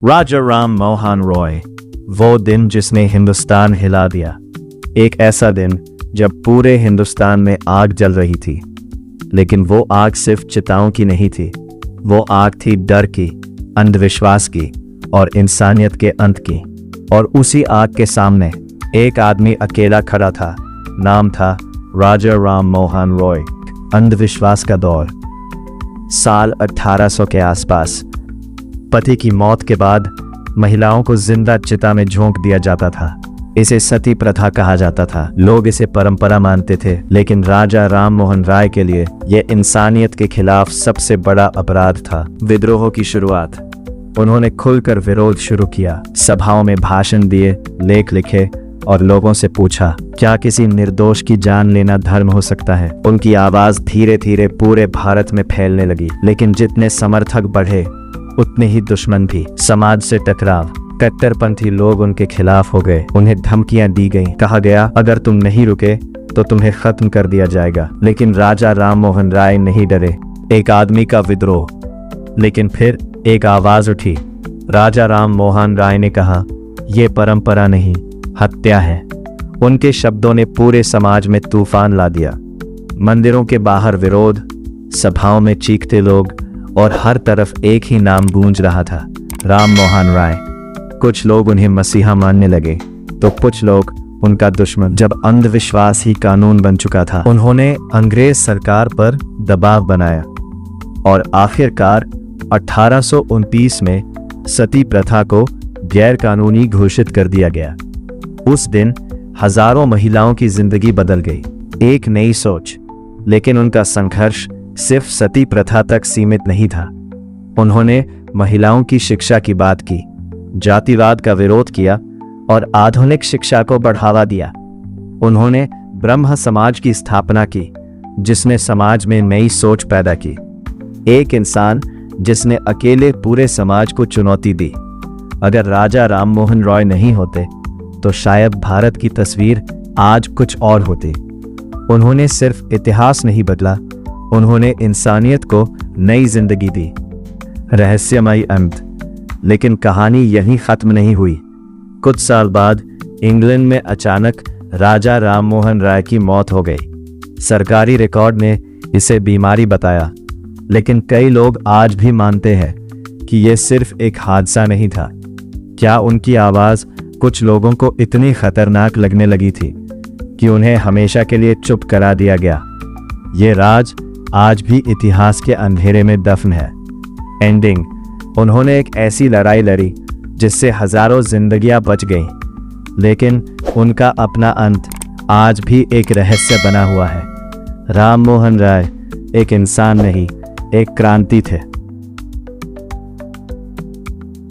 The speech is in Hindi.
राजा राम मोहन रॉय, वो दिन जिसने हिंदुस्तान हिला दिया। एक ऐसा दिन जब पूरे हिंदुस्तान में आग जल रही थी, लेकिन वो आग सिर्फ चिताओं की नहीं थी। वो आग थी डर की, अंधविश्वास की और इंसानियत के अंत की। और उसी आग के सामने एक आदमी अकेला खड़ा था। नाम था राजा राम मोहन रॉय। अंधविश्वास का दौर, साल 1800 के आसपास। पति की मौत के बाद महिलाओं को जिंदा चिता में झोंक दिया जाता था। इसे सती प्रथा कहा जाता था। लोग इसे परंपरा मानते थे, लेकिन राजा राम मोहन राय के लिए यह इंसानियत के खिलाफ सबसे बड़ा अपराध था। विद्रोह की शुरुआत, उन्होंने खुलकर विरोध शुरू किया। सभाओं में भाषण दिए, लेख लिखे और लोगों से पूछा, क्या किसी निर्दोष की जान लेना धर्म हो सकता है। उनकी आवाज धीरे धीरे पूरे भारत में फैलने लगी। लेकिन जितने समर्थक बढ़े, उतने ही दुश्मन भी। समाज से टकराव, कट्टरपंथी लोग उनके खिलाफ हो गए। उन्हें धमकियां दी गईं। कहा गया, अगर तुम नहीं रुके तो तुम्हें खत्म कर दिया जाएगा। लेकिन राजा राम मोहन राय नहीं डरे। एक आदमी का विद्रोह, लेकिन फिर एक आवाज उठी। राजा राम मोहन राय ने कहा, यह परंपरा नहीं, हत्या है। उनके शब्दों ने पूरे समाज में तूफान ला दिया। मंदिरों के बाहर विरोध, सभाओं में चीखते लोग और हर तरफ एक ही नाम गूंज रहा था, राम मोहन राय। कुछ लोग उन्हें मसीहा मानने लगे तो कुछ लोग उनका दुश्मन। जब अंधविश्वास ही कानून बन चुका था, उन्होंने अंग्रेज सरकार पर दबाव बनाया और आखिरकार 1829 में सती प्रथा को गैर कानूनी घोषित कर दिया गया। उस दिन हजारों महिलाओं की जिंदगी बदल गई। एक नई सोच, लेकिन उनका संघर्ष सिर्फ सती प्रथा तक सीमित नहीं था। उन्होंने महिलाओं की शिक्षा की बात की, जातिवाद का विरोध किया और आधुनिक शिक्षा को बढ़ावा दिया। उन्होंने ब्रह्म समाज की स्थापना की, जिसने समाज में नई सोच पैदा की। एक इंसान जिसने अकेले पूरे समाज को चुनौती दी। अगर राजा राम मोहन रॉय नहीं होते तो शायद भारत की तस्वीर आज कुछ और होती। उन्होंने सिर्फ इतिहास नहीं बदला, उन्होंने इंसानियत को नई जिंदगी दी। रहस्यमयी अंत, लेकिन कहानी यहीं खत्म नहीं हुई। कुछ साल बाद इंग्लैंड में अचानक राजा राम मोहन राय की मौत हो गई। सरकारी रिकॉर्ड ने इसे बीमारी बताया, लेकिन कई लोग आज भी मानते हैं कि यह सिर्फ एक हादसा नहीं था। क्या उनकी आवाज कुछ लोगों को इतनी खतरनाक लगने लगी थी कि उन्हें हमेशा के लिए चुप करा दिया गया। ये राज आज भी इतिहास के अंधेरे में दफन है। एंडिंग, उन्होंने एक ऐसी लड़ाई लड़ी जिससे हजारों जिंदगियां बच गईं, लेकिन उनका अपना अंत आज भी एक रहस्य बना हुआ है। राम मोहन राय एक इंसान नहीं, एक क्रांति थे।